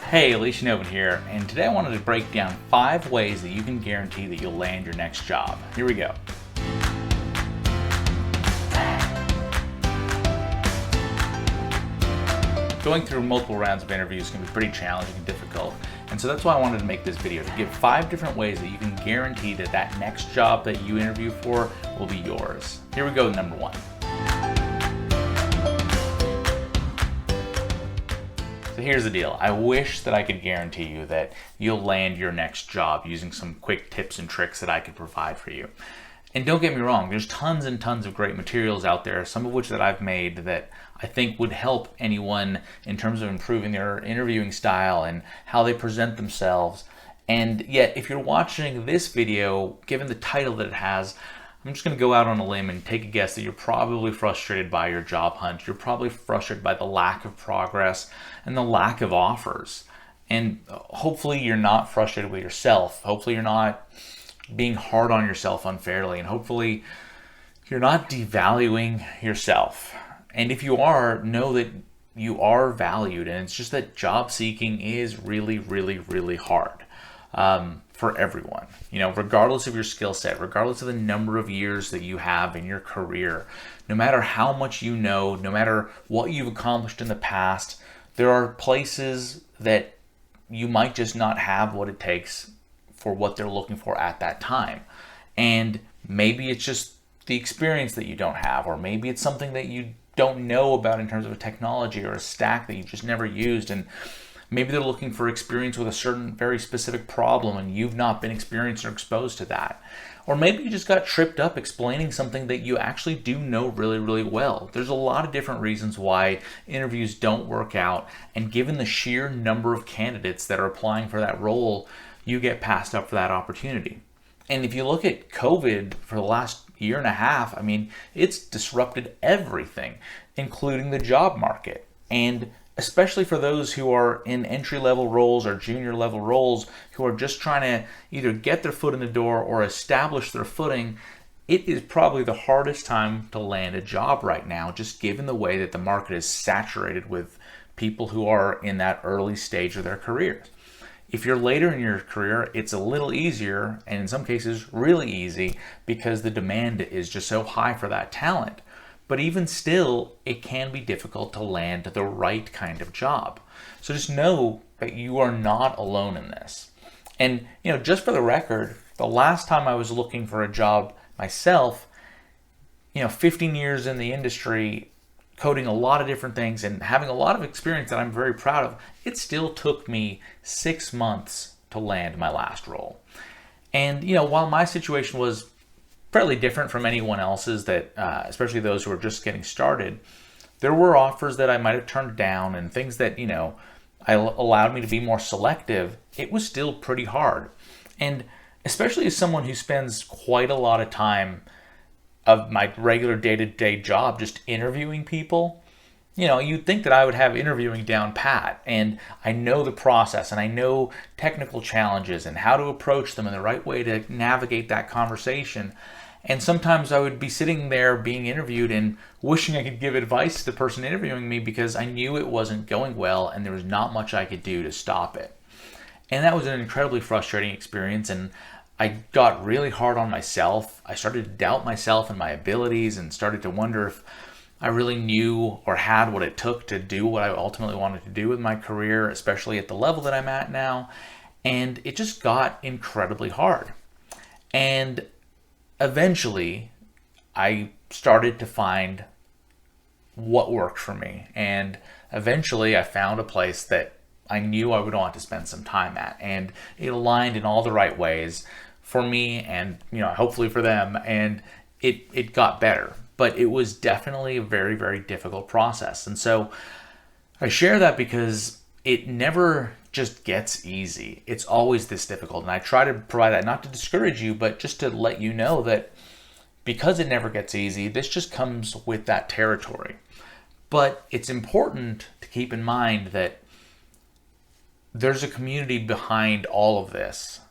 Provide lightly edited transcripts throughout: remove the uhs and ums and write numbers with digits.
Hey, Alicia Novin here, and today I wanted to break down 5 ways that you can guarantee that you'll land your next job. Here we go. Going through multiple rounds of interviews can be pretty challenging and difficult, and so that's why I wanted to make this video, to give 5 different ways that you can guarantee that that next job that you interview for will be yours. Here we go with number 1. So here's the deal. I wish that I could guarantee you that you'll land your next job using some quick tips and tricks that I could provide for you. And don't get me wrong, there's tons and tons of great materials out there, some of which that I've made that I think would help anyone in terms of improving their interviewing style and how they present themselves. And yet, if you're watching this video, given the title that it has, I'm just going to go out on a limb and take a guess that you're probably frustrated by your job hunt. You're probably frustrated by the lack of progress and the lack of offers. And hopefully you're not frustrated with yourself. Hopefully you're not being hard on yourself unfairly. And hopefully you're not devaluing yourself. And if you are, know that you are valued. And it's just that job seeking is really, really, really hard. For everyone, regardless of your skill set, regardless of the number of years that you have in your career, no matter how much you know, no matter what you've accomplished in the past, there are places that you might just not have what it takes for what they're looking for at that time. And maybe it's just the experience that you don't have, or maybe it's something that you don't know about in terms of a technology or a stack that you just never used. And maybe they're looking for experience with a certain very specific problem and you've not been experienced or exposed to that. Or maybe you just got tripped up explaining something that you actually do know really, really well. There's a lot of different reasons why interviews don't work out. And given the sheer number of candidates that are applying for that role, you get passed up for that opportunity. And if you look at COVID for the last year and a half, it's disrupted everything, including the job market. And especially for those who are in entry-level roles or junior-level roles who are just trying to either get their foot in the door or establish their footing, it is probably the hardest time to land a job right now, just given the way that the market is saturated with people who are in that early stage of their careers. If you're later in your career, it's a little easier, and in some cases really easy, because the demand is just so high for that talent. But even still, it can be difficult to land the right kind of job. So just know that you are not alone in this. And, just for the record, the last time I was looking for a job myself, 15 years in the industry, coding a lot of different things and having a lot of experience that I'm very proud of, it still took me 6 months to land my last role. And, while my situation was fairly different from anyone else's, that especially those who are just getting started, there were offers that I might have turned down and things that allowed me to be more selective. It was still pretty hard. And especially as someone who spends quite a lot of time of my regular day-to-day job just interviewing people, you'd think that I would have interviewing down pat, and I know the process and I know technical challenges and how to approach them and the right way to navigate that conversation. And sometimes I would be sitting there being interviewed and wishing I could give advice to the person interviewing me because I knew it wasn't going well and there was not much I could do to stop it. And that was an incredibly frustrating experience, and I got really hard on myself. I started to doubt myself and my abilities and started to wonder if I really knew or had what it took to do what I ultimately wanted to do with my career, especially at the level that I'm at now. And it just got incredibly hard. And eventually, I started to find what worked for me. And eventually, I found a place that I knew I would want to spend some time at. And it aligned in all the right ways for me and, hopefully for them. And it got better. But it was definitely a very, very difficult process. And so I share that because it never just gets easy. It's always this difficult. And I try to provide that not to discourage you, but just to let you know that because it never gets easy, this just comes with that territory. But it's important to keep in mind that there's a community behind all of this.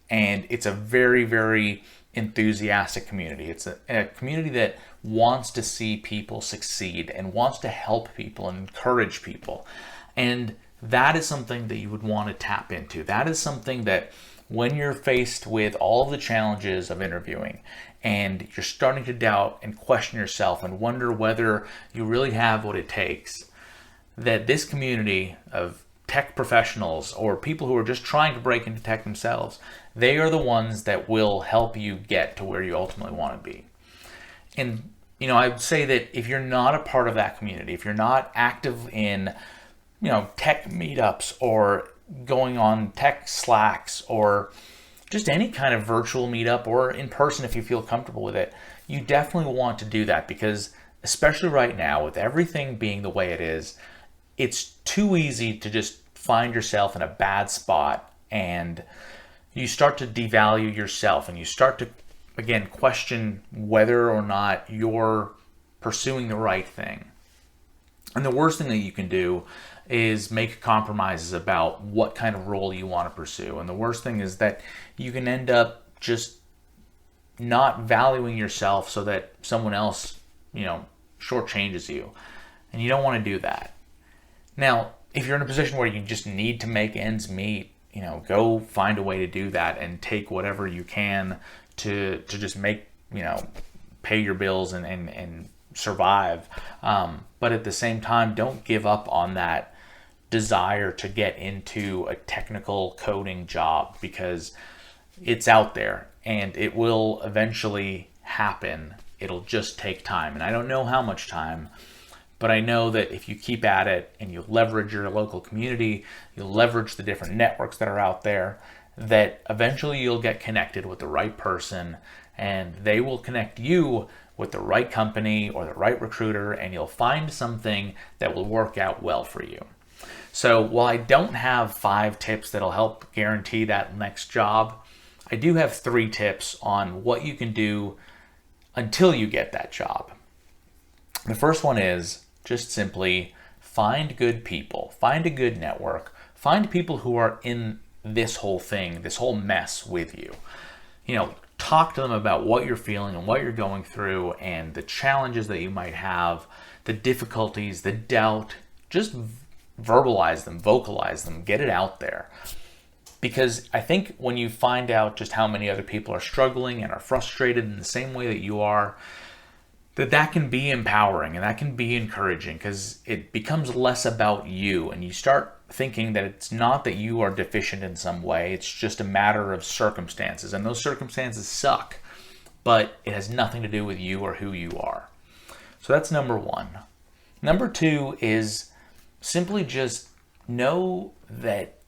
And it's a very, very enthusiastic community. It's a community that wants to see people succeed and wants to help people and encourage people. And that is something that you would want to tap into. That is something that when you're faced with all of the challenges of interviewing and you're starting to doubt and question yourself and wonder whether you really have what it takes, that this community of tech professionals or people who are just trying to break into tech themselves, they are the ones that will help you get to where you ultimately want to be. And I would say that if you're not a part of that community, if you're not active in tech meetups or going on tech Slacks or just any kind of virtual meetup or in person if you feel comfortable with it, you definitely want to do that, because especially right now with everything being the way it is, it's too easy to just find yourself in a bad spot and you start to devalue yourself and you start to, again, question whether or not you're pursuing the right thing. And the worst thing that you can do is make compromises about what kind of role you want to pursue. And the worst thing is that you can end up just not valuing yourself so that someone else, shortchanges you. And you don't want to do that. Now, if you're in a position where you just need to make ends meet, go find a way to do that and take whatever you can to just make, pay your bills and survive. But at the same time, don't give up on that desire to get into a technical coding job, because it's out there and it will eventually happen. It'll just take time. And I don't know how much time, but I know that if you keep at it and you leverage your local community, you leverage the different networks that are out there, that eventually you'll get connected with the right person and they will connect you with the right company or the right recruiter, and you'll find something that will work out well for you. So while I don't have 5 tips that'll help guarantee that next job, I do have 3 tips on what you can do until you get that job. The first one is just simply find good people, find a good network, find people who are in this whole thing, this whole mess with you. Talk to them about what you're feeling and what you're going through and the challenges that you might have, the difficulties, the doubt. Just verbalize them, vocalize them, get it out there. Because I think when you find out just how many other people are struggling and are frustrated in the same way that you are, that can be empowering and that can be encouraging, because it becomes less about you and you start thinking that it's not that you are deficient in some way, it's just a matter of circumstances, and those circumstances suck, but it has nothing to do with you or who you are. So that's number 1. Number 2 is simply just know that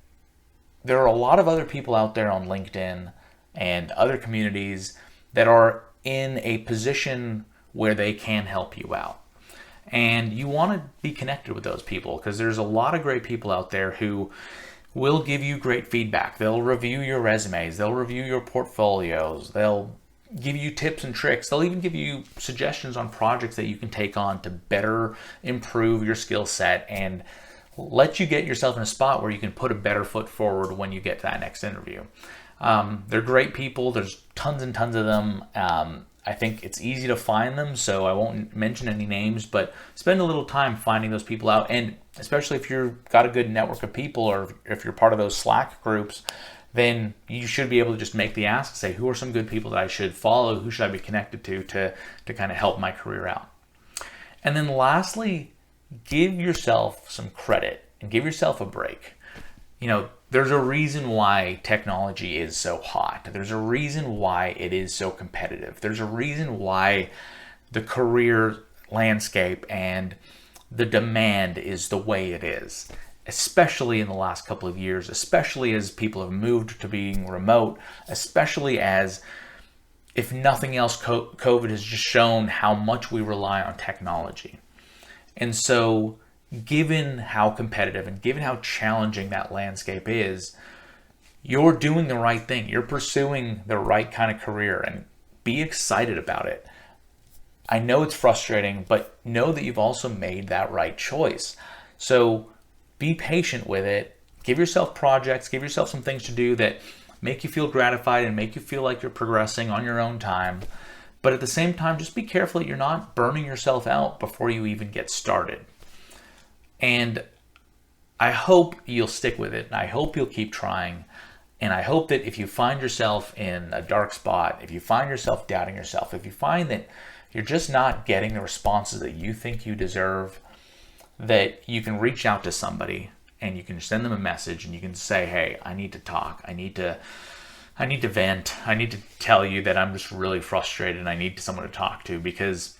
there are a lot of other people out there on LinkedIn and other communities that are in a position where they can help you out. And you want to be connected with those people, because there's a lot of great people out there who will give you great feedback. They'll review your resumes, they'll review your portfolios, they'll give you tips and tricks, they'll even give you suggestions on projects that you can take on to better improve your skill set and let you get yourself in a spot where you can put a better foot forward when you get to that next interview. They're great people. There's tons and tons of them. I think it's easy to find them, so I won't mention any names, but spend a little time finding those people out. And especially if you've got a good network of people, or if you're part of those Slack groups, then you should be able to just make the ask, say, who are some good people that I should follow? Who should I be connected to kind of help my career out? And then lastly, give yourself some credit and give yourself a break. There's a reason why technology is so hot. There's a reason why it is so competitive. There's a reason why the career landscape and the demand is the way it is, especially in the last couple of years, especially as people have moved to being remote, especially as, if nothing else, COVID has just shown how much we rely on technology. And so, given how competitive and given how challenging that landscape is, you're doing the right thing. You're pursuing the right kind of career, and be excited about it. I know it's frustrating, but know that you've also made that right choice. So be patient with it. Give yourself projects, give yourself some things to do that make you feel gratified and make you feel like you're progressing on your own time. But at the same time, just be careful that you're not burning yourself out before you even get started. And I hope you'll stick with it. And I hope you'll keep trying. And I hope that if you find yourself in a dark spot, if you find yourself doubting yourself, if you find that you're just not getting the responses that you think you deserve, that you can reach out to somebody and you can send them a message and you can say, hey, I need to talk. I need to vent. I need to tell you that I'm just really frustrated and I need someone to talk to, because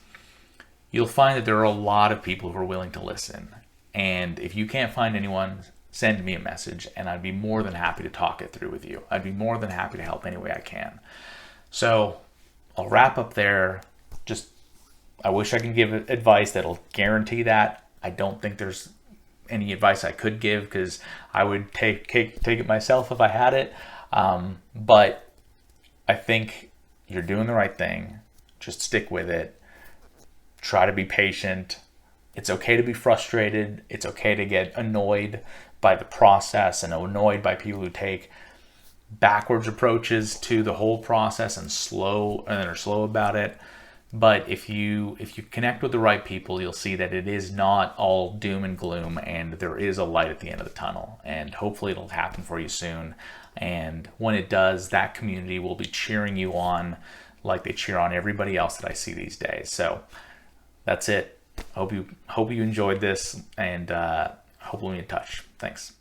you'll find that there are a lot of people who are willing to listen. And if you can't find anyone, send me a message and I'd be more than happy to talk it through with you. I'd be more than happy to help any way I can. So I'll wrap up there. Just, I wish I could give advice that'll guarantee that. I don't think there's any advice I could give, because I would take it myself if I had it. But I think you're doing the right thing. Just stick with it. Try to be patient. It's okay to be frustrated. It's okay to get annoyed by the process and annoyed by people who take backwards approaches to the whole process and are slow about it. But if you connect with the right people, you'll see that it is not all doom and gloom, and there is a light at the end of the tunnel. And hopefully it'll happen for you soon. And when it does, that community will be cheering you on like they cheer on everybody else that I see these days. So that's it. Hope you enjoyed this, and hope we'll be in touch. Thanks.